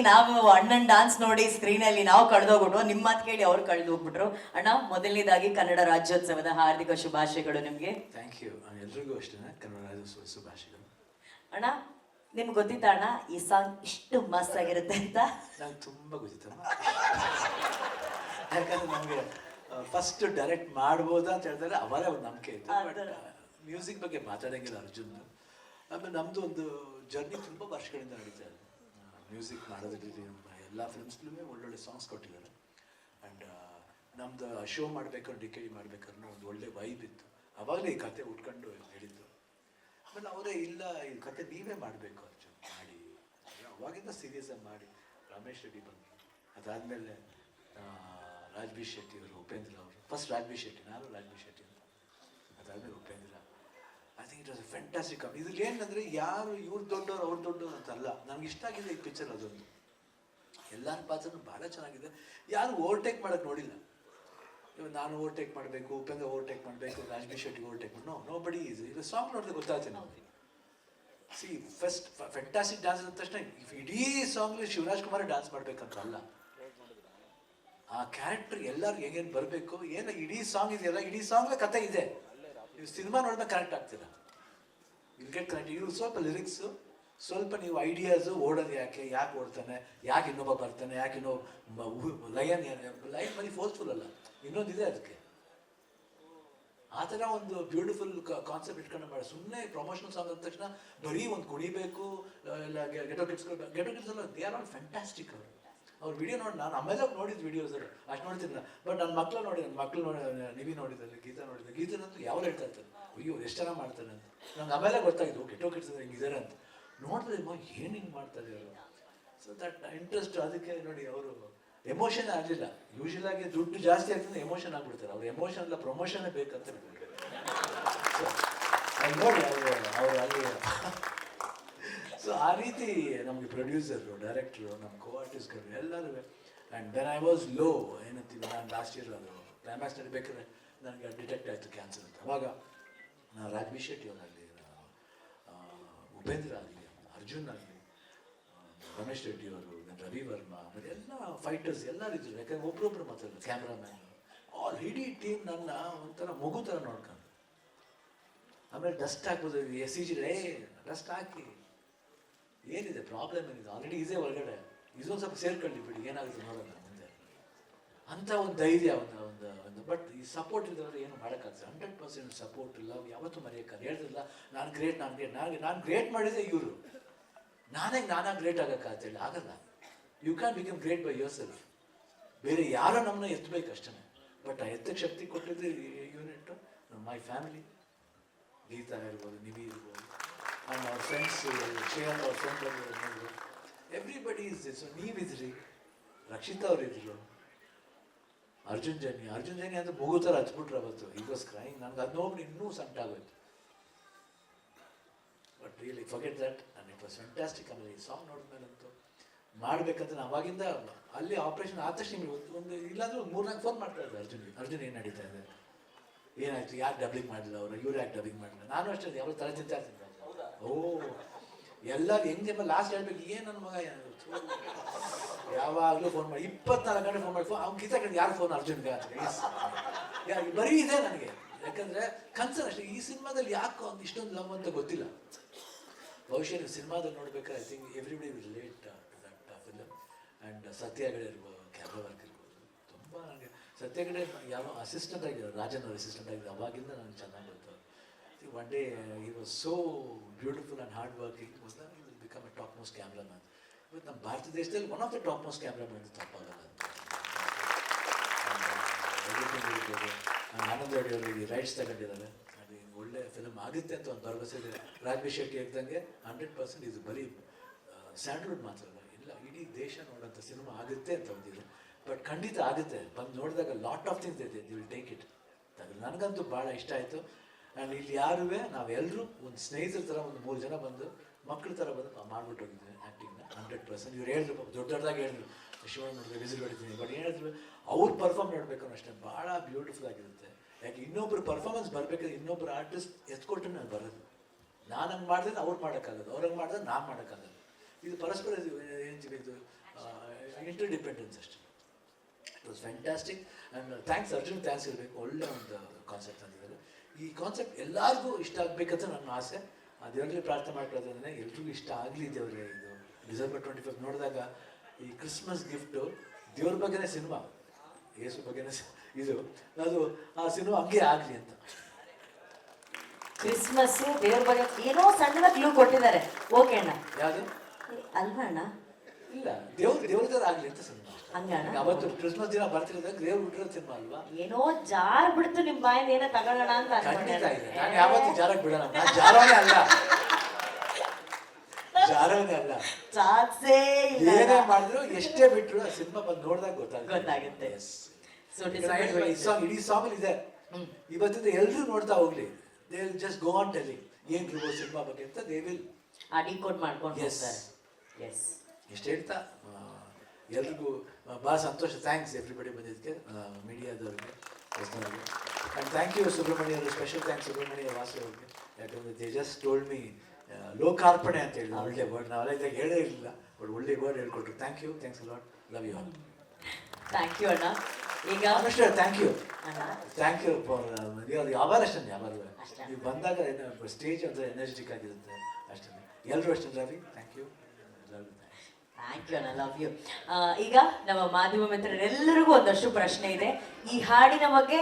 ನಾವು ಅಣ್ಣನ್ ಡಾನ್ಸ್ ನೋಡಿ ಸ್ಕ್ರೀನಲ್ಲಿ ನಾವು ಕಳೆದೋಗ್ಬಿಟ್ರು, ನಿಮ್ಮ ಮಾತು ಕೇಳಿ ಅವ್ರು ಕಳೆದು ಹೋಗ್ಬಿಟ್ರು. ಅಣ್ಣ, ಮೊದಲನೇದಾಗಿ ಕನ್ನಡ ರಾಜ್ಯೋತ್ಸವದ ಹಾರ್ದಿಕ ಶುಭಾಶಯಗಳು ನಿಮಗೆ. Thank you. ಎಲ್ರಿಗೂ ಅಷ್ಟೇ ಕನ್ನಡ ರಾಜ್ಯೋತ್ಸವ ಶುಭಾಶಯಗಳು. ಅಣ್ಣ, ನಿಮ್ಗೆ ಗೊತ್ತಿತ್ತ ಅಣ್ಣ ಈ ಸಾಂಗ್ ಇಷ್ಟು ಮಸ್ತ್ ಆಗಿರುತ್ತೆ ಅಂತ? ನಂಗೆ ತುಂಬ ಗೊತ್ತಿತ್ತಮ್ಮ. ಯಾಕಂದ್ರೆ ನಮಗೆ ಫಸ್ಟ್ ಡೈರೆಕ್ಟ್ ಮಾಡ್ಬೋದಾ ಅಂತ ಹೇಳಿದ್ರೆ ಅವರೇ ಒಂದು ನಂಬಿಕೆ ಇತ್ತು. ಬಟ್ ಮ್ಯೂಸಿಕ್ ಬಗ್ಗೆ ಮಾತಾಡೋಂಗಿಲ್ಲ ಅರ್ಜುನ್. ಆಮೇಲೆ ನಮ್ಮದು ಒಂದು ಜರ್ನಿ ತುಂಬ ವರ್ಷಗಳಿಂದ ನಡೀತಾ ಇದೆ ಮ್ಯೂಸಿಕ್ ಮಾಡೋದ್ರಲ್ಲಿ. ಎಲ್ಲ ಫಿಲ್ಮ್ಸ್ಲೂ ಒಳ್ಳೊಳ್ಳೆ ಸಾಂಗ್ಸ್ ಕೊಟ್ಟಿದ್ದಾರೆ. ಆ್ಯಂಡ್ ನಮ್ಮದು ಶೋ ಮಾಡಬೇಕು, ಡಿಕೆ ಮಾಡಬೇಕನ್ನೋ ಒಂದು ಒಳ್ಳೆ ವೈಬ್ ಇತ್ತು. ಅವಾಗಲೇ ಈ ಕತೆ ಉಟ್ಕೊಂಡು ಹೇಳಿದ್ದು. ಆಮೇಲೆ ಅವರೇ ಇಲ್ಲ, ಈ ಕತೆ ನೀವೇ ಮಾಡಬೇಕು ಅರ್ಜುನ್, ಮಾಡಿ. ಅವಾಗಿಂದ ಸೀರಿಯಸ್ಸಾಗಿ ಮಾಡಿ ರಮೇಶ್ ರೆಡ್ಡಿ ಬಂದರು. ಅದಾದಮೇಲೆ ರಾಜ್ಬಿ ಶೆಟ್ಟಿ ಅವರು, ಉಪೇಂದ್ರ ಅವರು. ಫಸ್ಟ್ ರಾಜ್ಬಿ ಶೆಟ್ಟಿ, ನಾನು ರಾಜ್ಬಿ ಶೆಟ್ಟಿ ಅಂತ. ಅದಾದಮೇಲೆ Upendra. I think it was A fantastic. ಇದ್ರಲ್ಲಿ ಏನಂದರೆ ಯಾರು ಇವ್ರು ದೊಡ್ಡವರು ಅವ್ರು ದೊಡ್ಡವರು ಅಂತಲ್ಲ. ನನಗೆ ಇಷ್ಟ ಆಗಿದೆ ಈ ಪಿಕ್ಚರ್ ಅದೊಂದು. ಎಲ್ಲರ ಪಾತ್ರನೂ ಭಾಳ ಚೆನ್ನಾಗಿದೆ. ಯಾರು ಓವರ್ಟೇಕ್ ಮಾಡೋಕ್ಕೆ ನೋಡಿಲ್ಲ. ಇವಾಗ ನಾನು ಓವರ್ಟೇಕ್ ಮಾಡಬೇಕು, ಉಪೇಂದ್ರ ಓವರ್ಟೇಕ್ ಮಾಡಬೇಕು, ರಾಜ್ಬಿ ಶೆಟ್ಟಿ ಓವರ್ಟೇಕ್ ಮಾಡಿ, ನೋ ಬಡಿ ಈಸ್. ಈಗ ಸಾಂಗ್ ನೋಡಿದ್ರೆ ಗೊತ್ತಾಗ್ತದೆ ನಾವು. ಸಿ ಫಸ್ಟ್ ಫ್ಯಾಂಟಾಸ್ಟಿಕ್ ಡ್ಯಾನ್ಸ್ ಅಂದ ತಕ್ಷಣ ಇಡೀ ಸಾಂಗ್ಲಿ ಶಿವರಾಜ್ ಕುಮಾರ್ ಡ್ಯಾನ್ಸ್ ಮಾಡ್ಬೇಕಂತ ಅಲ್ಲ. ಆ ಕ್ಯಾರೆಕ್ಟರ್ ಎಲ್ಲರೂ ಹೆಂಗೇನು ಬರಬೇಕು, ಏನು ಇಡೀ ಸಾಂಗ್ ಇದೆಯಲ್ಲ, ಇಡೀ ಸಾಂಗ್ಲೇ ಕತೆ ಇದೆ. ನೀವು ಸಿನಿಮಾ ನೋಡಿದ್ರೆ ಕನೆಕ್ಟ್ ಆಗ್ತೀರಾ, ವಿಲ್ ಗೆಟ್ ಕನೆಕ್ಟ್. ಇವ್ರು ಸ್ವಲ್ಪ ಲಿರಿಕ್ಸು, ಸ್ವಲ್ಪ ನೀವು ಐಡಿಯಾಸು, ಓಡೋದು ಯಾಕೆ ಓಡ್ತಾನೆ, ಯಾಕೆ ಇನ್ನೊಬ್ಬ ಬರ್ತಾನೆ, ಯಾಕೆ ಇನ್ನೊಬ್ಬ ಲಯನ್ ಬರೀ ಫೋರ್ಸ್ಫುಲ್ ಅಲ್ಲ, ಇನ್ನೊಂದಿದೆ ಅದಕ್ಕೆ. ಆ ಥರ ಒಂದು ಬ್ಯೂಟಿಫುಲ್ ಕಾನ್ಸೆಪ್ಟ್ ಇಟ್ಕೊಂಡು ಮಾಡಿ. ಸುಮ್ಮನೆ ಪ್ರಮೋಷನಲ್ ಸಾಂಗ್ ಅಂದ ತಕ್ಷಣ ಬರೀ ಒಂದು ಕುಣಿಬೇಕು, ಇಲ್ಲ ಗೆಟೋ ಕಿಡ್ಸ್ ಎಲ್ಲ ದೇ ಆರ್ ಆಲ್ ಫ್ಯಾಂಟಾಸ್ಟಿಕ್. ಅವ್ರ ವಿಡಿಯೋ ನೋಡಿ ನಾನು ಆಮೇಲೆ ನೋಡಿದ್ದು ವಿಡಿಯೋಸ್ ಅಷ್ಟು ನೋಡ್ತೀನಿ. ಬಟ್ ನನ್ನ ಮಕ್ಕಳು ನೋಡಿ ನಿವಿ ನೋಡಿದ್ದಾರೆ, ಗೀತಾ ನೋಡಿದ್ದಾರೆ. ಗೀತನಂತೂ ಯಾವ ಹೇಳ್ತಾ ಇರ್ತಾರೆ, ಅಯ್ಯೋ ಎಷ್ಟು ಚೆನ್ನಾಗಿ ಮಾಡ್ತಾರೆ ಅಂತ. ನಂಗೆ ಆಮೇಲೆ ಗೊತ್ತಾಗಿದ್ದು ಗೆಟೋ ಕಿಡ್ಸ್ ಅಂದ್ರೆ ಹಿಂಗಿದ್ದಾರೆ ಅಂತ. ನೋಡಿದ್ರೆ ಏನು ಹಿಂಗೆ ಮಾಡ್ತಾರೆ ಅವರು. So that interest. ಅದಕ್ಕೆ ನೋಡಿ ಅವರು ಎಮೋಷನ್ ಆಗಲಿಲ್ಲ. ಯೂಶಲ್ ಆಗಿ ದುಡ್ಡು ಜಾಸ್ತಿ ಆಗ್ತದೆ, ಎಮೋಷನ್ ಆಗ್ಬಿಡ್ತಾರೆ. ಅವ್ರು ಎಮೋಷನ್ ಅಲ್ಲ, ಪ್ರಮೋಷನ್ನೇ ಬೇಕಂತ ನೋಡಿ ಅವರು ಅಲ್ಲಿ. ಸೊ ಆ ರೀತಿ ನಮಗೆ ಪ್ರೊಡ್ಯೂಸರು, ಡೈರೆಕ್ಟ್ರು, ನಮ್ಮ ಕೋ ಆರ್ಟಿಸ್ಟ್ಗಳು ಎಲ್ಲರೂ. And then I was low, ಏನಂತೀವಿ, ನಾನು ಲಾಸ್ಟ್ ಇಯರ್ ಅದು ಕ್ಲೈಮ್ಯಾಕ್ಸ್ ನಡಿಬೇಕಾದ್ರೆ ನನಗೆ ಡಿಟೆಕ್ಟ್ ಆಯಿತು ಕ್ಯಾನ್ಸರ್ ಅಂತ. ಅವಾಗ ನಾನು ರಾಜ್ಬಿ ಶೆಟ್ಟಿ ಅವರಾಗಲಿ, ಉಪೇಂದ್ರ ಆಗಲಿ, ಅರ್ಜುನ್ ಆಗಲಿ, ರಮೇಶ್ ರೆಡ್ಡಿ ಅವರು, ರವಿ ವರ್ಮಾ, ಆಮೇಲೆ ಎಲ್ಲ ಫೈಟರ್ಸ್ ಎಲ್ಲರೂ ಇದ್ರು. ಯಾಕಂದ್ರೆ ಒಬ್ರೊಬ್ರು ಮಾತಾಡೋದು, ಕ್ಯಾಮ್ರಾಮ್ಯಾನ್, ಆಲ್ ಇಡೀ ಟೀಮ್ ನನ್ನ ಒಂಥರ ಮಗು ಥರ ನೋಡ್ಕೊಂಡು. ಆಮೇಲೆ ಡಸ್ಟ್ ಹಾಕ್ಬೋದು, SCG ಡಸ್ಟ್ ಹಾಕಿ ಏನಿದೆ ಪ್ರಾಬ್ಲಮ್ ಏನಿದೆ, ಆಲ್ರೆಡಿ ಇದೆ ಹೊರಗಡೆ, ಇದೊಂದು ಸ್ವಲ್ಪ ಸೇರ್ಕೊಳ್ಳಿ ಬಿಡಿ, ಏನಾಗುತ್ತೆ ನೋಡೋಣ ಮುಂದೆ ಅಂತ ಒಂದು ಧೈರ್ಯ, ಒಂದು ಬಟ್ ಈ ಸಪೋರ್ಟ್ ಇದ್ದವ್ರು ಏನು ಮಾಡೋಕ್ಕಾಗ್ತದೆ. 100% ಸಪೋರ್ಟ್ ಇಲ್ಲ, ಯಾವತ್ತೂ ಮರೆಯೋಕ್ಕಾಗ. ಹೇಳ್ತಿಲ್ಲ ನಾನು ಗ್ರೇಟ್ ಮಾಡಿದೆ ಇವರು, ನಾನಾಗಿ ಗ್ರೇಟ್ ಆಗೋಕ್ಕಾಗ್ತಿಲ್ಲ, ಆಗಲ್ಲ. You can become great by yourself. ಬೇರೆ ಯಾರೋ ನಮ್ಮನ್ನ ಎತ್ತಬೇಕು ಅಷ್ಟೇ. ಬಟ್ ಆ ಎತ್ತಕ್ಕೆ ಶಕ್ತಿ ಕೊಟ್ಟಿದ್ದು ಯೂನಿಟ್ ಮೈ ಫ್ಯಾಮಿಲಿ. ಗೀತಾ ಇರ್ಬೋದು, ನಿವಿ ಇರ್ಬೋದು, ಆ್ಯಂಡ್ ಅವ್ರ ಫ್ರೆಂಡ್ಸ್, ಶ್ರೇಯಂತ್ ಅವ್ರ ಫ್ರೆಂಡ್ ಬಂದಿರೋದು, ಎವ್ರಿಬಡಿ ಇಸ್ ದಿಸ್. ನೀವಿದ್ರಿ, ರಕ್ಷಿತಾ ಅವರಿದ್ರು, ಅರ್ಜುನ್ ಜನಿ ಅಂತ ಮಗು ಥರ ಹಚ್ಬಿಟ್ರು ಅವತ್ತು. ಈ ವಾಸ್ ಕ್ರೈಂಗ್. ನನಗೆ ಅದು ನೋಡ್ಬಿಟ್ಟು ಇನ್ನೂ ಸಂಟಾಗೋಯ್ತು. But really forget that. And it was fantastic. ಆಮೇಲೆ ಈ ಸಾಂಗ್ ನೋಡಿದ್ಮೇಲಂತೂ ಮಾಡಬೇಕಂತ ನಾನು ಅವಾಗಿಂದ ಅಲ್ಲಿ ಆಪ್ರೇಷನ್ ಆದ ತಕ್ಷಣ ಒಂದು ಇಲ್ಲಾಂದ್ರೆ ಒಂದು 3-4 ಫೋನ್ ಮಾಡ್ತಾ ಇದ್ದೆ ಅರ್ಜುನ್ ಏನು ನಡೀತಾ ಇದೆ, ಏನಾಯ್ತು, ಯಾಕೆ ಡಬ್ಲಿಂಗ್ ಮಾಡಲಿಲ್ಲ ಅವರು, ಇವ್ರು ಯಾಕೆ ಡಬ್ಲಿಂಗ್ ಮಾಡಲಿಲ್ಲ. ನಾನು ಅಷ್ಟೇ ಯಾವಾಗ ತಲೆ ತಿಂತಾ ಇರ್ತೀನಿ. ಎಲ್ಲರೂ ಹೆಂಗೆ ಲಾಸ್ಟ್ ಹೇಳ್ಬೇಕು, ಏನು ನನ್ನ ಮಗ ಯಾವಾಗಲೂ ಫೋನ್ ಮಾಡಿ 24 ಗಂಟೆ ಫೋನ್ ಮಾಡಿ, ಅವ್ನು ಗೀತಾ ಕಡೆ ಯಾರು ಫೋನ್ ಅರ್ಜುನ್ಗೆ ಅಂತ ಬರೀ ಇದೆ ನನಗೆ. ಯಾಕಂದರೆ ಕನ್ಸರ್ನ್ ಅಷ್ಟೇ. ಈ ಸಿನಿಮಾದಲ್ಲಿ ಯಾಕೆ ಅವ್ನು ಇಷ್ಟೊಂದು ಲವ್ ಅಂತ ಗೊತ್ತಿಲ್ಲ. ಬಹುಶಃ ನೀವು ಸಿನಿಮಾದಲ್ಲಿ ನೋಡ್ಬೇಕಾದ್ರೆ I think everybody will relate to that film. And Satya Hegde ಇರ್ಬೋದು, ಕ್ಯಾಮ್ರಾ ವರ್ಕ್ ಇರ್ಬೋದು, ತುಂಬ ನನಗೆ ಸತ್ಯ ಹೆಗಡೆ ಯಾವ ಅಸಿಸ್ಟೆಂಟ್ ಆಗಿದ್ದಾರೆ, ರಾಜನ್ ಅವ್ರ ಅಸಿಸ್ಟೆಂಟ್ ಆಗಿದ್ದಾರೆ. ಅವಾಗಿಂದ ನನಗೆ ಚೆನ್ನಾಗಿ ಗೊತ್ತು. One day he was so beautiful and hard working. He will become A top most cameraman. ಇವತ್ತು ನಮ್ಮ ಭಾರತ ದೇಶದಲ್ಲಿ one of the top most cameraman ತಪ್ಪಾಗಲ್ಲ ಅಂತ. ಆನಂದ್ ರೆಡ್ಡಿ ಅವರಿಗೆ ರೈಟ್ಸ್ ತಗೊಂಡಿದ್ದಾರೆ. ಅದು ಒಳ್ಳೆ ಫಿಲಮ್ ಆಗುತ್ತೆ ಅಂತ ಒಂದು ಭರವಸೆ ಇದೆ. ರಾಜ್ಬಿ ಶೆಟ್ಟಿ ಹೇಳ್ದಂಗೆ 100% ಇದು ಬರೀ ಸ್ಯಾಂಡಲ್ವುಡ್ ಮಾತ್ರ ಅಲ್ಲ, ಇಲ್ಲ ಇಡೀ ದೇಶ ನೋಡೋಂಥ ಸಿನಿಮಾ ಆಗುತ್ತೆ ಅಂತ ಒಂದಿದೆ. ಬಟ್ ಖಂಡಿತ ಆಗುತ್ತೆ. ಬಂದು ನೋಡಿದಾಗ ಲಾಟ್ ಆಫ್ ಥಿಂಗ್ಸ್ ಇದೆ, ದಿ ವಿಲ್ ಟೇಕ್ ಇಟ್. ನನಗಂತೂ ಭಾಳ ಇಷ್ಟ ಆಯಿತು. ಆ್ಯಂಡ್ ಇಲ್ಲಿ ಯಾರುವೆ ನಾವೆಲ್ಲರೂ ಒಂದು ಸ್ನೇಹಿತರ ಥರ ಒಂದು 3 ಜನ ಬಂದು ಮಕ್ಕಳ ಥರ ಬಂದು ಮಾಡ್ಬಿಟ್ಟು ಹೋಗಿದ್ವಿ ಆ್ಯಕ್ಟಿಂಗ್ನ. 100% ಇವ್ರು ಹೇಳಿದ್ರು, ದೊಡ್ಡದಾಗಿ ಹೇಳಿದ್ರು, ಶಿವಣ್ಣ ನೋಡಿದ್ರೆ ವಿಸಿಲ್ ಹೊಡಿತೀನಿ. ಬಟ್ ಏನು ಹೇಳಿದ್ರು, ಅವ್ರು ಪರ್ಫಾರ್ಮ್ ಮಾಡಬೇಕು ಅಷ್ಟೇ, ಭಾಳ ಬ್ಯೂಟಿಫುಲ್ ಆಗಿರುತ್ತೆ. ಯಾಕೆ ಇನ್ನೊಬ್ರು ಪರ್ಫಾರ್ಮೆನ್ಸ್ ಬರಬೇಕಾದ್ರೆ ಇನ್ನೊಬ್ರು ಆರ್ಟಿಸ್ಟ್ ಎತ್ಕೊಟ್ಟು ನಾನು ಬರೋದು. ನಾನು ಹಂಗೆ ಮಾಡಿದ್ರೆ ಅವ್ರು ಮಾಡೋಕ್ಕಾಗೋದು, ಅವ್ರು ಹಂಗೆ ಮಾಡಿದ್ರೆ ನಾನು ಮಾಡೋಕ್ಕಾಗೋದು. ಇದು ಪರಸ್ಪರ ಏನ್ತೀವಿ, ಇದು ಇಂಟರ್ ಡಿಪೆಂಡೆನ್ಸ್ ಅಷ್ಟೇ. It was fantastic. And thanks Arjun, thanks ಇರಬೇಕು, ಒಳ್ಳೆ ಒಂದು ಕಾನ್ಸೆಪ್ಟ್ ಅಂತಿದ್ದಾರೆ. ಈ ಕಾನ್ಸೆಪ್ಟ್ ಎಲ್ಲರಿಗೂ ಇಷ್ಟ ಆಗಬೇಕಂತ ನನ್ನ ಆಸೆ. ದೇವರಲ್ಲಿ ಪ್ರಾರ್ಥನೆ ಮಾಡ್ಕೊಳ್ಳೋದಂದ್ರೆ ಎಲ್ರಿಗೂ ಇಷ್ಟ ಆಗಲಿ ದೇವರೇ. ಇದು ಡಿಸೆಂಬರ್ 25 ನೋಡಿದಾಗ ಈ ಕ್ರಿಸ್ಮಸ್ ಗಿಫ್ಟು ದೇವ್ರ ಬಗ್ಗೆನೇ ಸಿನಿಮಾ, ಯೇಸು ಬಗ್ಗೆನೇ ಇದು, ಅದು ಆ ಸಿನಿಮಾ ಹಂಗೆ ಆಗಲಿ ಅಂತ. ಕ್ರಿಸ್ಮಸ್ ದೇವ್ರ ಬಗ್ಗೆ ಏನೋ ಸಣ್ಣ ಕ್ಲೂ ಕೊಟ್ಟಿದ್ದಾರೆ. ಓಕೆ ಅಣ್ಣ, ಯಾವುದು ಅಲ್ವಾ ಅಣ್ಣ? ಇಲ್ಲ, ದೇವ್ರದಾರ ಆಗಲಿ ಅಂತ ಸಿನಿಮಾ. ಹಂಗಣ್ಣ, ಅವತ್ತು ಕ್ರಿಸ್ಮಸ್ ದಿನ ಬರ್ತಿರೋದಾಗ ದೇವ್ರು ಹುಟ್ಟಿರೋ ಸಿನಿಮಾ ಅಲ್ವಾ? ಏನೋ ಜಾರ್ ಬಿಡ್ತು ನಿಮ್ ಬಾಯಿಂದ ಏನೋ ತಗೊಳ್ಳೋಣ ಅಂತ ಖಂಡಿತ ಇದೆ. ನಾನು ಯಾವತ್ತೂ ಜಾರಕ್ಕೆ ಬಿಡೋಣ. ನಾನು ಜಾರವೇ ಅಲ್ಲ, ಜಾರವೇ ಅಲ್ಲ. ಚಾನ್ಸೇ ಇಲ್ಲ. ಏನೇ ಮಾಡಿದ್ರು ಎಷ್ಟೇ ಬಿಟ್ರು ಆ ಸಿನಿಮಾ ಬಂದು ನೋಡಿದಾಗ ಗೊತ್ತಾಗುತ್ತೆ. ಸೊ ಈ ಸಾಂಗ್ ಇಡೀ ಸಾಂಗ್ ಇದೆ. ಇವತ್ತಿಂದ ಎಲ್ರು ನೋಡ್ತಾ ಹೋಗ್ಲಿ. They will just go on telling ಏನ್ ಸಿನಿಮಾ ಬಗ್ಗೆ ಅಂತ. ದೇ ವಿಲ್ ಡಿಕೋಡ್ ಮಾಡ್ಕೊಂಡು ಹೋಗ್ತಾರೆ. ಎಸ್, ಇಷ್ಟು ಹೇಳ್ತಾ ಎಲ್ರಿಗೂ ಭಾಳ ಸಂತೋಷ. ಥ್ಯಾಂಕ್ಸ್ ಎವ್ರಿಬಡಿ ಬಂದಿದ್ದಕ್ಕೆ, ಮೀಡಿಯಾದವ್ರಿಗೆ, ಹೊಸದವ್ರಿಗೆ. ಆ್ಯಂಡ್ ಥ್ಯಾಂಕ್ ಯು ಸುಬ್ರಹ್ಮಣ್ಯ ಅವರು, ಸ್ಪೆಷಲ್ ಥ್ಯಾಂಕ್ಸ್ ಸುಬ್ರಹ್ಮಣ್ಯ ವಾಸು ಅವ್ರಿಗೆ. ಯಾಕಂದರೆ ದೇ ಜಸ್ಟ್ ಟೋಲ್ಡ್ ಮೀ ಲೋಕಾರ್ಪಣೆ ಅಂತ ಹೇಳಿ ಒಳ್ಳೆ ವರ್ಡ್. ನಾವೆಲ್ಲ ಇದ್ದಾಗ ಹೇಳೇ ಇರಲಿಲ್ಲ, ಬಟ್ ಒಳ್ಳೆ ವರ್ಡ್ ಹೇಳ್ಕೊಟ್ರು. Thank you, thanks lot, love you all. Thank you ಅಣ್ಣ. ಈಗ ಅಷ್ಟೇ, ಥ್ಯಾಂಕ್ ಯು, ಅಣ್ಣ, ಥ್ಯಾಂಕ್ ಯು ಫಾರ್ ಯಾವಾಗ ಅಷ್ಟೇ, ಯಾವಾಗ ಅಷ್ಟೇ. ನೀವು ಬಂದಾಗ ಸ್ಟೇಜ್ ಅಂದರೆ ಎನರ್ಜೆಟಿಕ್ ಆಗಿರುತ್ತೆ ಅಷ್ಟೇ. ಎಲ್ಲರೂ ಅಷ್ಟೇ. Ravi, thank you, love you. Thank you ಅಣ್ಣ, ಲವ್ ಯು. ಈಗ ನಮ್ಮ ಮಾಧ್ಯಮ ಮಿತ್ರರೆಲ್ಲರಿಗೂ ಒಂದಷ್ಟು ಪ್ರಶ್ನೆ ಇದೆ. ಈ ಹಾಡಿನ ಬಗ್ಗೆ